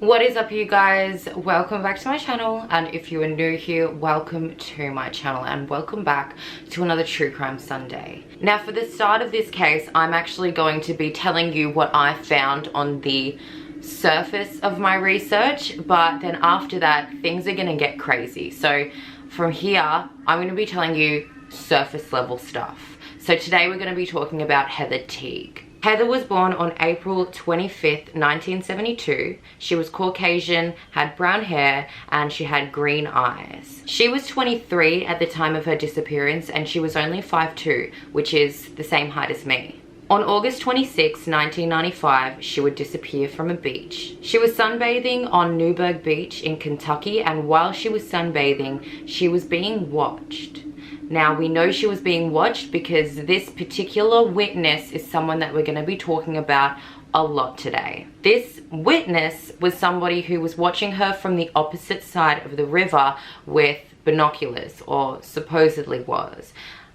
What is up, you guys? Welcome back to my channel, and if you are new here, welcome to my channel and welcome back to another True Crime Sunday. Now, for the start of this case, I'm actually going to be telling you what I found on the surface of my research, but then after that things are gonna get crazy. So from here I'm going to be telling you surface level stuff. So today we're going to be talking about Heather Teague. Heather was born on April 25th, 1972. She was Caucasian, had brown hair, and she had green eyes. She was 23 at the time of her disappearance, and she was only 5'2", which is the same height as me. On August 26, 1995, she would disappear from a beach. She was sunbathing on Newburgh Beach in Kentucky, and while she was sunbathing, she was being watched. Now, we know she was being watched because this particular witness is someone that we're going to be talking about a lot today. This witness was somebody who was watching her from the opposite side of the river with binoculars, or supposedly was.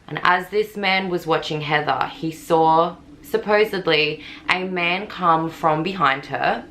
And as this man was watching Heather, he saw, supposedly, a man come from behind her,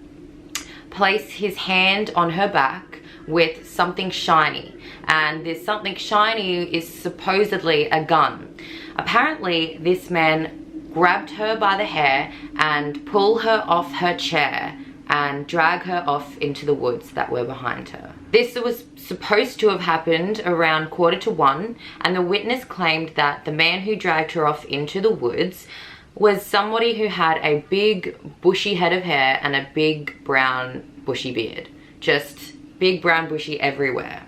place his hand on her back with something shiny, and this something shiny is supposedly a gun. Apparently this man grabbed her by the hair and pulled her off her chair and drag her off into the woods that were behind her. This was supposed to have happened around 1:45, and the witness claimed that the man who dragged her off into the woods was somebody who had a big bushy head of hair and a big brown bushy beard. Just big brown bushy everywhere.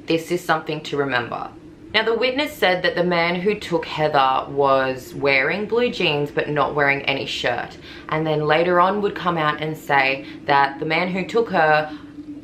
This is something to remember. Now, the witness said that the man who took Heather was wearing blue jeans but not wearing any shirt, and then later on would come out and say that the man who took her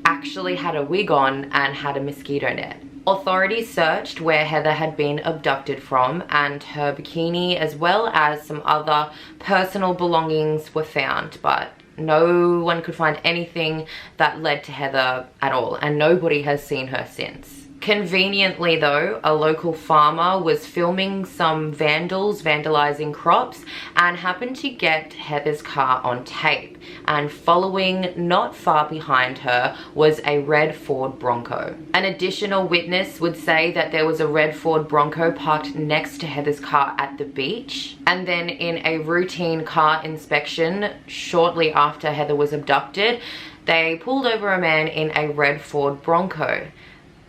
actually had a wig on and had a mosquito net. Authorities searched where Heather had been abducted from, and her bikini as well as some other personal belongings were found, but no one could find anything that led to Heather at all, and nobody has seen her since. Conveniently though, a local farmer was filming some vandals vandalizing crops and happened to get Heather's car on tape, and following not far behind her was a red Ford Bronco. An additional witness would say that there was a red Ford Bronco parked next to Heather's car at the beach, and then in a routine car inspection shortly after Heather was abducted, they pulled over a man in a red Ford Bronco.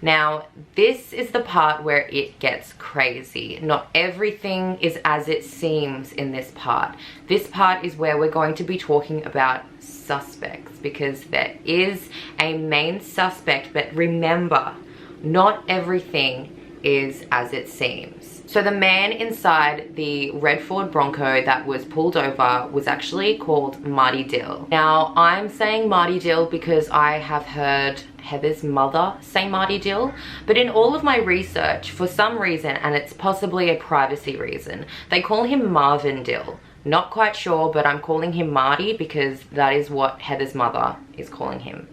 Now, this is the part where it gets crazy. Not everything is as it seems in this part. This part is where we're going to be talking about suspects, because there is a main suspect, but remember, not everything is as it seems. So the man inside the red Ford Bronco that was pulled over was actually called Marty Dill. Now, I'm saying Marty Dill because I have heard Heather's mother say Marty Dill, but in all of my research, for some reason, and it's possibly a privacy reason, they call him Marvin Dill. Not quite sure, but I'm calling him Marty because that is what Heather's mother is calling him.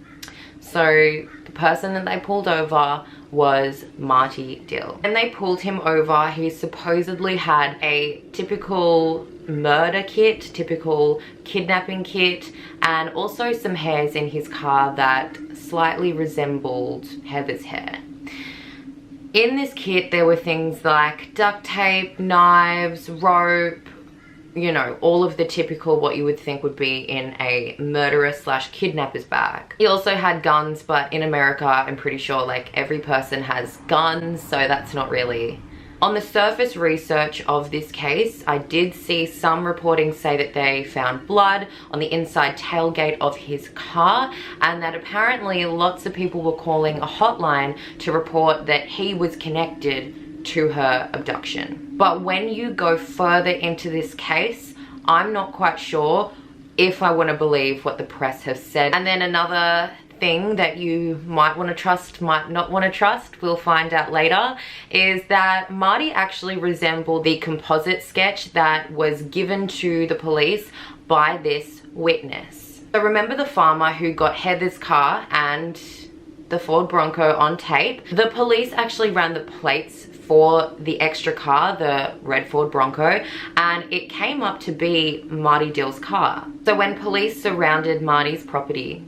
So the person that they pulled over was Marty Dill. And they pulled him over. He supposedly had a typical murder kit, typical kidnapping kit, and also some hairs in his car that slightly resembled Heather's hair. In this kit there were things like duct tape, knives, rope, you know, all of the typical what you would think would be in a murderer slash kidnapper's bag. He also had guns, but in America I'm pretty sure like every person has guns, so that's not really. On the surface research of this case, I did see some reporting say that they found blood on the inside tailgate of his car, and that apparently lots of people were calling a hotline to report that he was connected to her abduction. But when you go further into this case, I'm not quite sure if I want to believe what the press have said. And then another thing that you might want to trust, might not want to trust, we'll find out later, is that Marty actually resembled the composite sketch that was given to the police by this witness. So remember the farmer who got Heather's car and the Ford Bronco on tape? The police actually ran the plates for the extra car, the red Ford Bronco, and it came up to be Marty Dill's car. So when police surrounded Marty's property,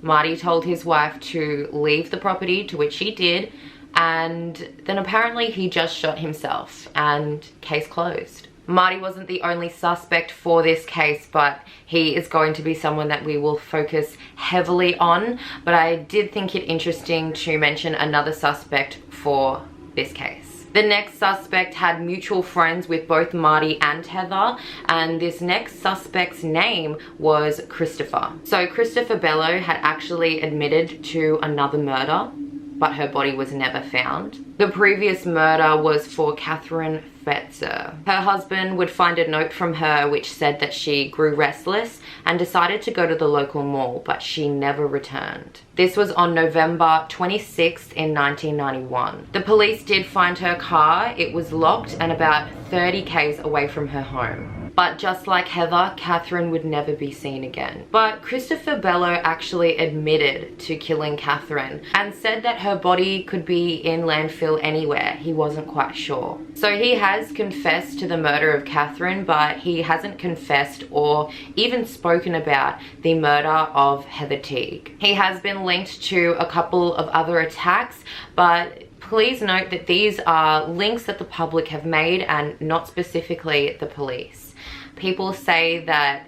Marty told his wife to leave the property, to which she did, and then apparently he just shot himself, and case closed. Marty wasn't the only suspect for this case, but he is going to be someone that we will focus heavily on. But I did think it interesting to mention another suspect for this case. The next suspect had mutual friends with both Marty and Heather, and this next suspect's name was Christopher. So Christopher Bello had actually admitted to another murder, but her body was never found. The previous murder was for Catherine Fetzer. Her husband would find a note from her which said that she grew restless and decided to go to the local mall, but she never returned. This was on November 26th in 1991. The police did find her car. It was locked and about 30 k's away from her home. But just like Heather, Catherine would never be seen again. But Christopher Bello actually admitted to killing Catherine and said that her body could be in landfill anywhere. He wasn't quite sure. So he has confessed to the murder of Catherine, but he hasn't confessed or even spoken about the murder of Heather Teague. He has been linked to a couple of other attacks, but please note that these are links that the public have made and not specifically the police. People say that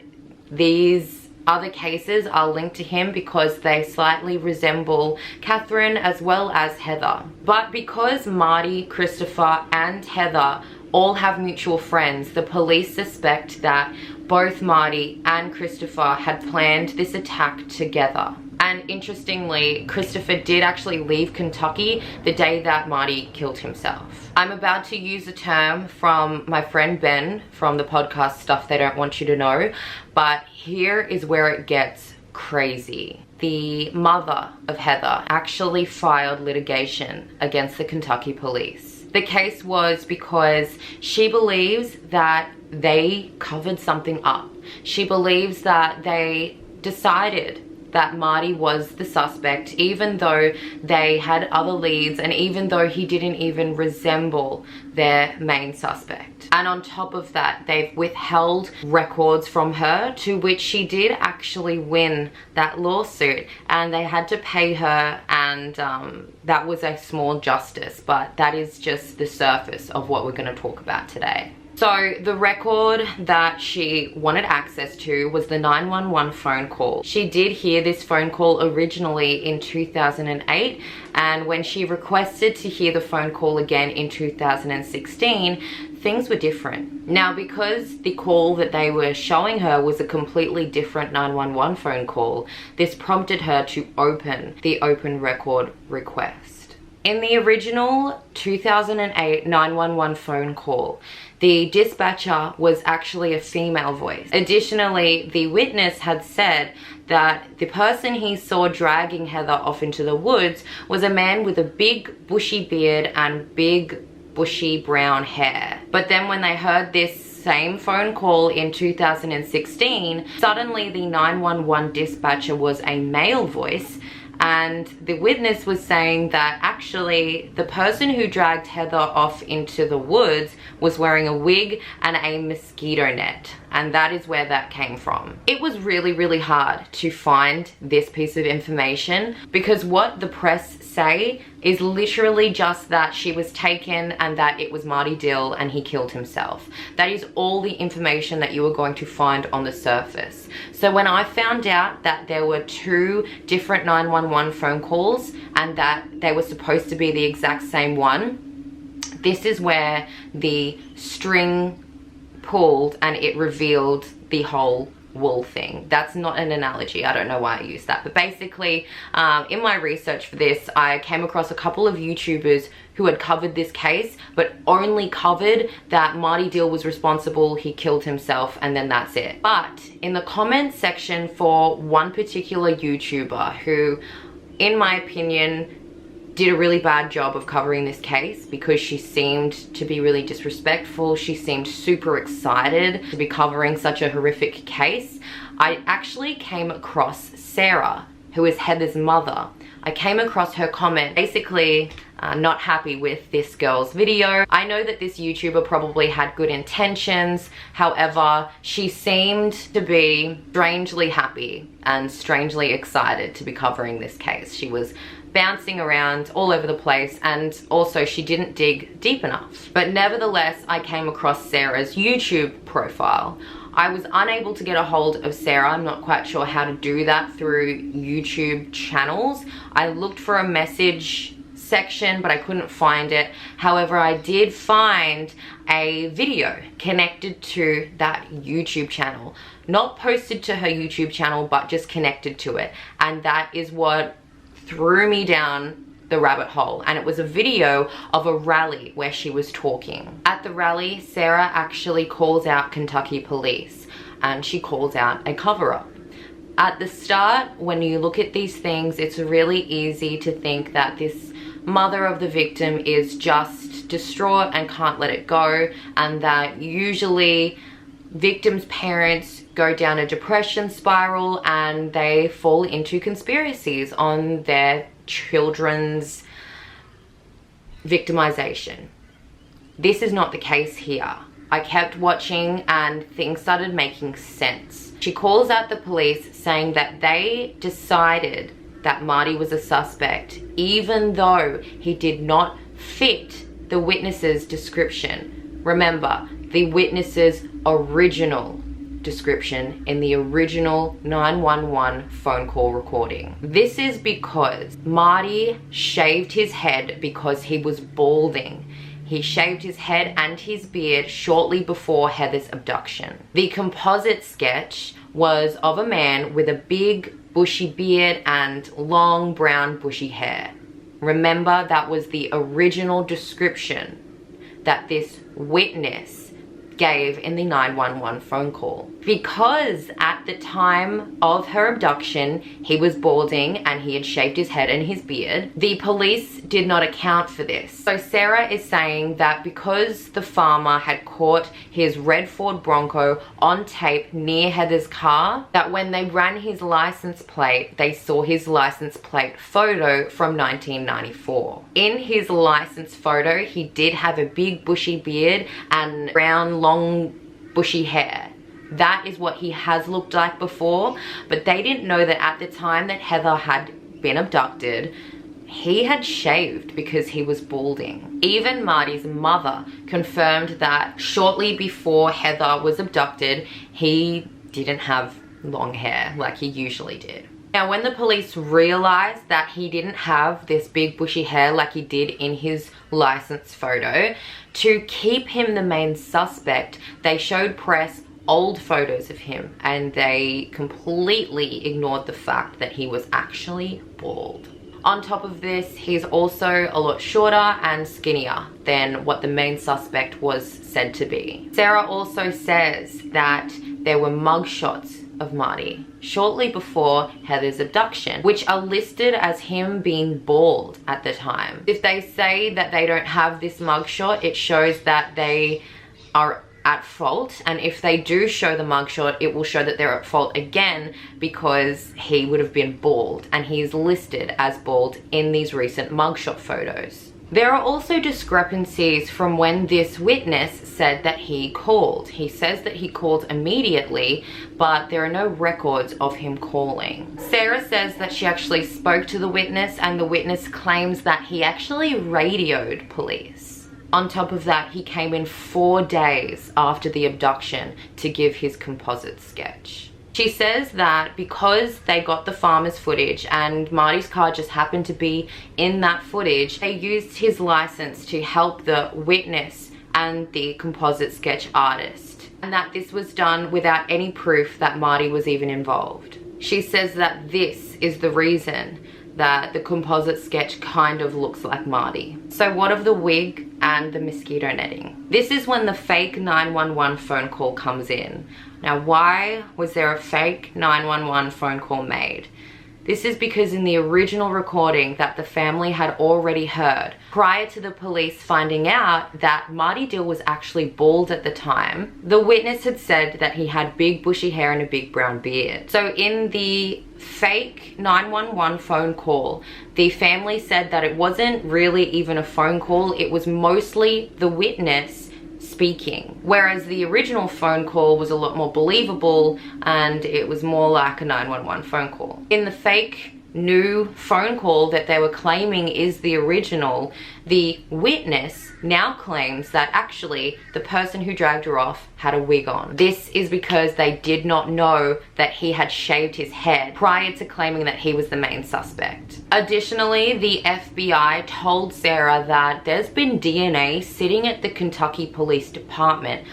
these other cases are linked to him because they slightly resemble Catherine as well as Heather. But because Marty, Christopher, and Heather all have mutual friends, the police suspect that both Marty and Christopher had planned this attack together. And interestingly, Christopher did actually leave Kentucky the day that Marty killed himself. I'm about to use a term from my friend Ben from the podcast Stuff They Don't Want You to Know, but here is where it gets crazy. The mother of Heather actually filed litigation against the Kentucky police. The case was because she believes that they covered something up. She believes that they decided that Marty was the suspect, even though they had other leads and even though he didn't even resemble their main suspect. And on top of that, they've withheld records from her, to which she did actually win that lawsuit, and they had to pay her, and that was a small justice, but that is just the surface of what we're going to talk about today. So the record that she wanted access to was the 911 phone call. She did hear this phone call originally in 2008, and when she requested to hear the phone call again in 2016, things were different. Now, because the call that they were showing her was a completely different 911 phone call, this prompted her to open the open record request. In the original 2008 911 phone call, the dispatcher was actually a female voice. Additionally, the witness had said that the person he saw dragging Heather off into the woods was a man with a big bushy beard and big bushy brown hair. But then when they heard this same phone call in 2016, suddenly the 911 dispatcher was a male voice, and the witness was saying that actually the person who dragged Heather off into the woods was wearing a wig and a mosquito net, and that is where that came from. It was really, really hard to find this piece of information because what the press say is literally just that she was taken and that it was Marty Dill and he killed himself. That is all the information that you are going to find on the surface. So when I found out that there were two different 911 phone calls and that they were supposed to be the exact same one, this is where the string pulled and it revealed the whole wool thing. That's not an analogy. I don't know why I used that. But basically, in my research for this, I came across a couple of YouTubers who had covered this case, but only covered that Marty Dill was responsible, he killed himself, and then that's it. But in the comments section for one particular YouTuber who, in my opinion, did a really bad job of covering this case because she seemed to be really disrespectful. She seemed super excited to be covering such a horrific case. I actually came across Sarah, who is Heather's mother. I came across her comment. Basically, not happy with this girl's video. I know that this YouTuber probably had good intentions. However, she seemed to be strangely happy and strangely excited to be covering this case. She was bouncing around all over the place, and also she didn't dig deep enough. But nevertheless, I came across Sarah's YouTube profile. I was unable to get a hold of Sarah. I'm not quite sure how to do that through YouTube channels. I looked for a message section, but I couldn't find it. However, I did find a video connected to that YouTube channel. Not posted to her YouTube channel, but just connected to it. And that is what threw me down the rabbit hole. And it was a video of a rally where she was talking. At the rally, Sarah actually calls out Kentucky police, and she calls out a cover-up. At the start, when you look at these things, it's really easy to think that this mother of the victim is just distraught and can't let it go, and that usually victims' parents go down a depression spiral and they fall into conspiracies on their children's victimization. This is not the case here. I kept watching and things started making sense. She calls out the police saying that they decided that Marty was a suspect even though he did not fit the witness's description. Remember, the witness's original description in the original 911 phone call recording. This is because Marty shaved his head because he was balding. He shaved his head and his beard shortly before Heather's abduction. The composite sketch was of a man with a big bushy beard and long brown bushy hair. Remember, that was the original description that this witness gave in the 911 phone call. Because at the time of her abduction, he was balding and he had shaved his head and his beard, the police did not account for this. So Sarah is saying that because the farmer had caught his red Ford Bronco on tape near Heather's car, that when they ran his license plate, they saw his license plate photo from 1994. In his license photo, he did have a big bushy beard and brown long bushy hair. That is what he has looked like before, but they didn't know that at the time that Heather had been abducted, he had shaved because he was balding. Even Marty's mother confirmed that shortly before Heather was abducted, he didn't have long hair like he usually did. Now, when the police realized that he didn't have this big bushy hair like he did in his license photo, to keep him the main suspect, they showed press old photos of him and they completely ignored the fact that he was actually bald. On top of this, he's also a lot shorter and skinnier than what the main suspect was said to be. Sarah also says that there were mugshots of Marty shortly before Heather's abduction, which are listed as him being bald at the time. If they say that they don't have this mugshot, it shows that they are at fault, and if they do show the mugshot, it will show that they're at fault again because he would have been bald, and he's listed as bald in these recent mugshot photos. There are also discrepancies from when this witness said that he called. He says that he called immediately, but there are no records of him calling. Sarah says that she actually spoke to the witness, and the witness claims that he actually radioed police. On top of that, he came in 4 days after the abduction to give his composite sketch. She says that because they got the farmer's footage and Marty's car just happened to be in that footage, they used his license to help the witness and the composite sketch artist, and that this was done without any proof that Marty was even involved. She says that this is the reason that the composite sketch kind of looks like Marty. So what of the wig and the mosquito netting? This is when the fake 911 phone call comes in. Now, why was there a fake 911 phone call made? This is because in the original recording that the family had already heard, prior to the police finding out that Marty Dill was actually bald at the time, the witness had said that he had big bushy hair and a big brown beard. So in the fake 911 phone call, the family said that it wasn't really even a phone call, it was mostly the witness speaking, whereas the original phone call was a lot more believable and it was more like a 911 phone call. In the fake new phone call that they were claiming is the original, the witness now claims that actually the person who dragged her off had a wig on. This is because they did not know that he had shaved his head prior to claiming that he was the main suspect. Additionally, the FBI told Sarah that there's been DNA sitting at the Kentucky Police Department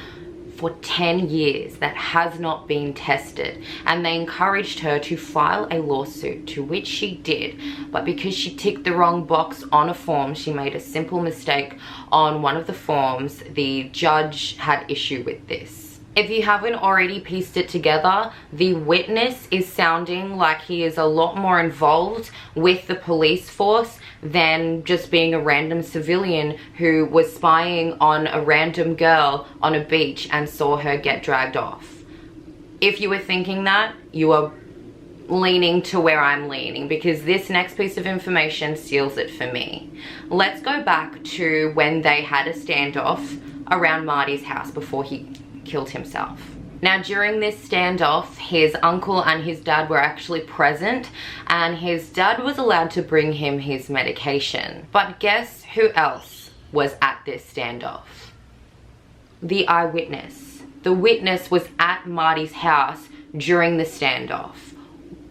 for 10 years that has not been tested, and they encouraged her to file a lawsuit, to which she did, but because she ticked the wrong box on a form, she made a simple mistake on one of the forms, the judge had issue with this. If you haven't already pieced it together, the witness is sounding like he is a lot more involved with the police force than just being a random civilian who was spying on a random girl on a beach and saw her get dragged off. If you were thinking that, you are leaning to where I'm leaning, because this next piece of information seals it for me. Let's go back to when they had a standoff around Marty's house before he killed himself. Now, during this standoff, his uncle and his dad were actually present, and his dad was allowed to bring him his medication. But guess who else was at this standoff? The eyewitness. The witness was at Marty's house during the standoff.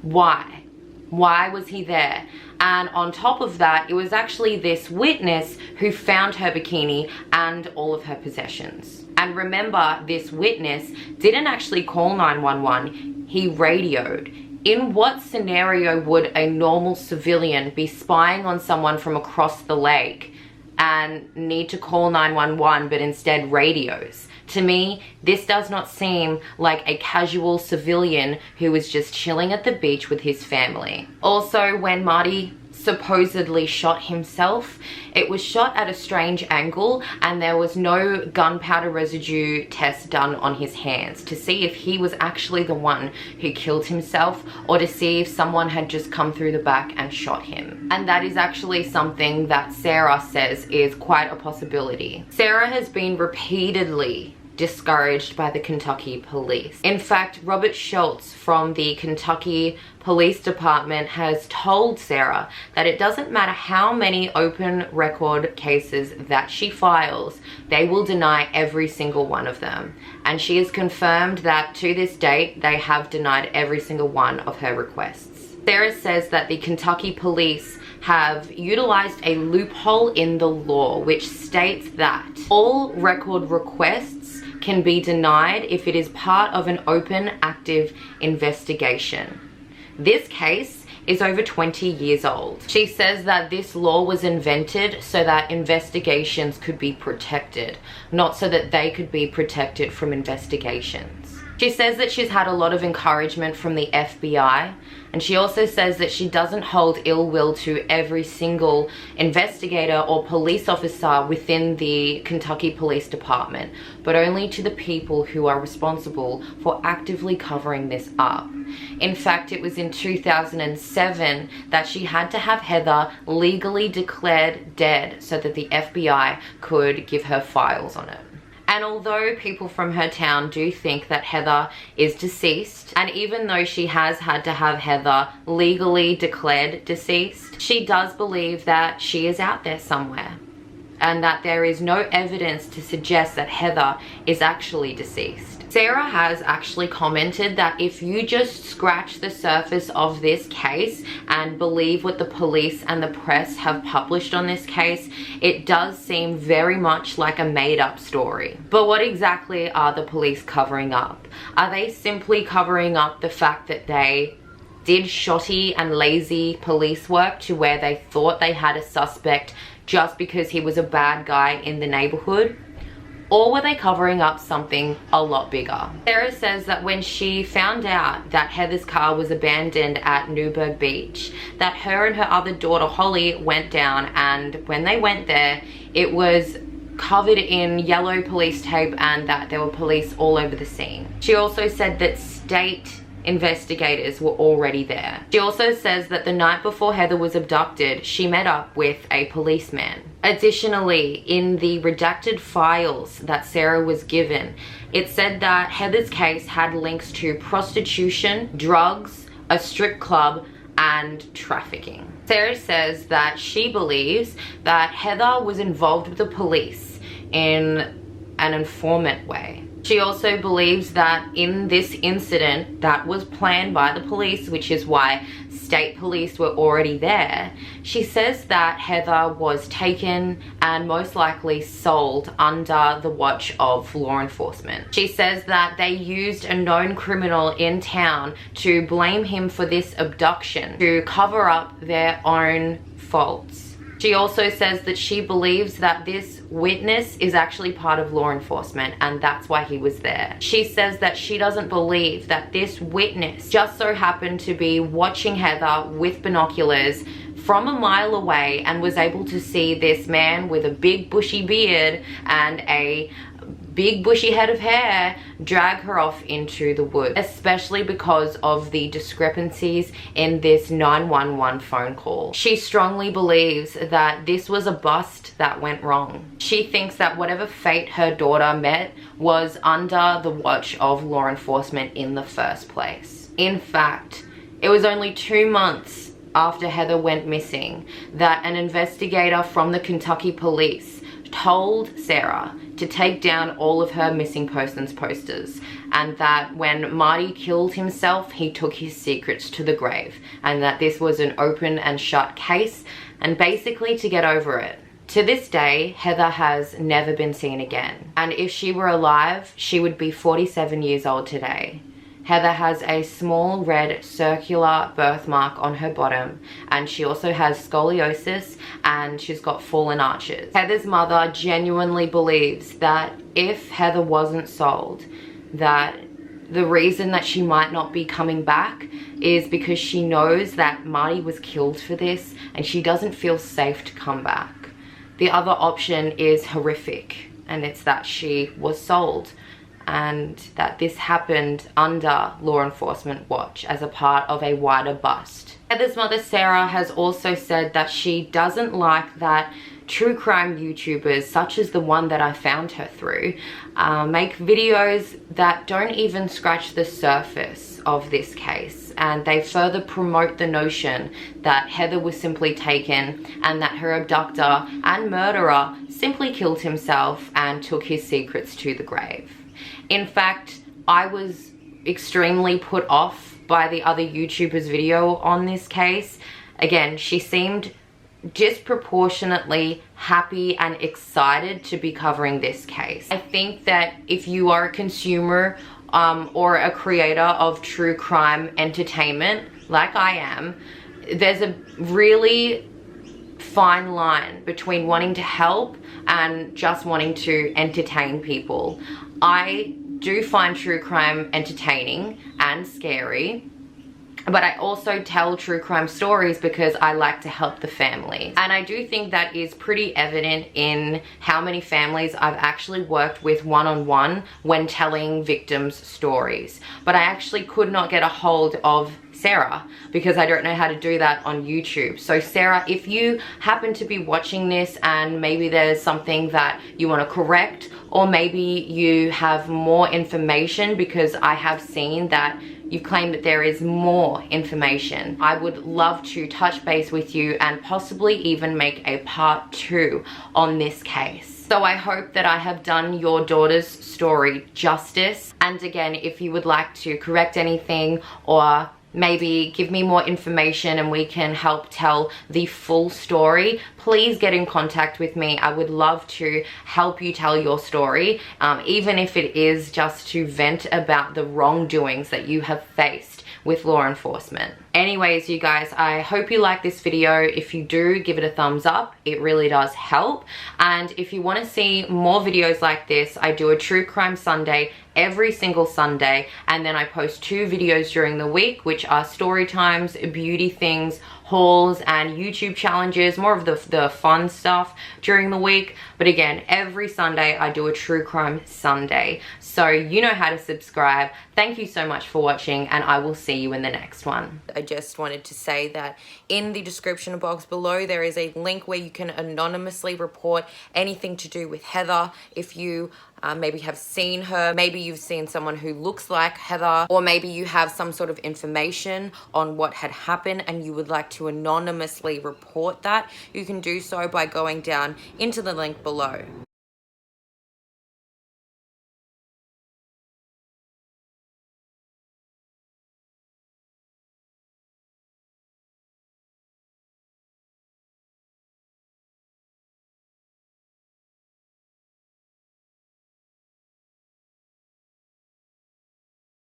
Why? Why was he there? And on top of that, it was actually this witness who found her bikini and all of her possessions. And remember, this witness didn't actually call 911, he radioed. In what scenario would a normal civilian be spying on someone from across the lake and need to call 911 but instead radios? To me, this does not seem like a casual civilian who was just chilling at the beach with his family. Also, when Marty supposedly shot himself, it was shot at a strange angle and there was no gunpowder residue test done on his hands to see if he was actually the one who killed himself, or to see if someone had just come through the back and shot him. And that is actually something that Sarah says is quite a possibility. Sarah has been repeatedly discouraged by the Kentucky police. In fact, Robert Schultz from the Kentucky Police Department has told Sarah that it doesn't matter how many open record cases that she files, they will deny every single one of them. And she has confirmed that to this date, they have denied every single one of her requests. Sarah says that the Kentucky police have utilized a loophole in the law which states that all record requests can be denied if it is part of an open, active investigation. This case is over 20 years old. She says that this law was invented so that investigations could be protected, not so that they could be protected from investigations. She says that she's had a lot of encouragement from the FBI, and she also says that she doesn't hold ill will to every single investigator or police officer within the Kentucky Police Department, but only to the people who are responsible for actively covering this up. In fact, it was in 2007 that she had to have Heather legally declared dead so that the FBI could give her files on it. And although people from her town do think that Heather is deceased, and even though she has had to have Heather legally declared deceased, she does believe that she is out there somewhere, and that there is no evidence to suggest that Heather is actually deceased. Sarah has actually commented that if you just scratch the surface of this case and believe what the police and the press have published on this case, it does seem very much like a made-up story. But what exactly are the police covering up? Are they simply covering up the fact that they did shoddy and lazy police work to where they thought they had a suspect just because he was a bad guy in the neighborhood? Or were they covering up something a lot bigger? Sarah says that when she found out that Heather's car was abandoned at Newburgh Beach, that her and her other daughter Holly went down, and when they went there, it was covered in yellow police tape and that there were police all over the scene. She also said that state investigators were already there. She also says that the night before Heather was abducted, she met up with a policeman. Additionally, in the redacted files that Sarah was given, it said that Heather's case had links to prostitution, drugs, a strip club, and trafficking. Sarah says that she believes that Heather was involved with the police in an informant way. She also believes that in this incident that was planned by the police, which is why state police were already there, she says that Heather was taken and most likely sold under the watch of law enforcement. She says that they used a known criminal in town to blame him for this abduction to cover up their own faults. She also says that she believes that this witness is actually part of law enforcement and that's why he was there. She says that she doesn't believe that this witness just so happened to be watching Heather with binoculars from a mile away and was able to see this man with a big bushy beard and a big bushy head of hair drag her off into the woods, especially because of the discrepancies in this 911 phone call. She strongly believes that this was a bust that went wrong. She thinks that whatever fate her daughter met was under the watch of law enforcement in the first place. In fact, it was only 2 months after Heather went missing that an investigator from the Kentucky police told Sarah to take down all of her missing persons posters, and that when Marty killed himself, he took his secrets to the grave, and that this was an open and shut case, and basically to get over it. To this day, Heather has never been seen again, and if she were alive, she would be 47 years old today. Heather has a small red circular birthmark on her bottom, and she also has scoliosis and she's got fallen arches. Heather's mother genuinely believes that if Heather wasn't sold, that the reason that she might not be coming back is because she knows that Marty was killed for this and she doesn't feel safe to come back. The other option is horrific, and it's that she was sold, and that this happened under law enforcement watch as a part of a wider bust. Heather's mother Sarah has also said that she doesn't like that true crime YouTubers, such as the one that I found her through, make videos that don't even scratch the surface of this case, and they further promote the notion that Heather was simply taken and that her abductor and murderer simply killed himself and took his secrets to the grave. In fact, I was extremely put off by the other YouTuber's video on this case. Again, she seemed disproportionately happy and excited to be covering this case. I think that if you are a consumer or a creator of true crime entertainment, like I am, there's a really fine line between wanting to help and just wanting to entertain people. I do find true crime entertaining and scary, but I also tell true crime stories because I like to help the family. And I do think that is pretty evident in how many families I've actually worked with one-on-one when telling victims' stories. But I actually could not get a hold of Sarah because I don't know how to do that on YouTube. So Sarah, if you happen to be watching this and maybe there's something that you want to correct, or maybe you have more information, because I have seen that you claim that there is more information, I would love to touch base with you and possibly even make a part 2 on this case. So I hope that I have done your daughter's story justice. And again, if you would like to correct anything or maybe give me more information and we can help tell the full story, please get in contact with me. I would love to help you tell your story, even if it is just to vent about the wrongdoings that you have faced with law enforcement. Anyways, you guys, I hope you like this video. If you do, give it a thumbs up. It really does help. And if you want to see more videos like this, I do a True Crime Sunday every single Sunday, and then I post 2 videos during the week, which are story times, beauty things, hauls, and YouTube challenges, more of the fun stuff during the week. But again, every Sunday I do a True Crime Sunday, so you know how to subscribe. Thank you so much for watching, and I will see you in the next one. I just wanted to say that in the description box below there is a link where you can anonymously report anything to do with Heather. If you maybe have seen her, maybe you've seen someone who looks like Heather, or maybe you have some sort of information on what had happened and you would like to anonymously report that, you can do so by going down into the link below.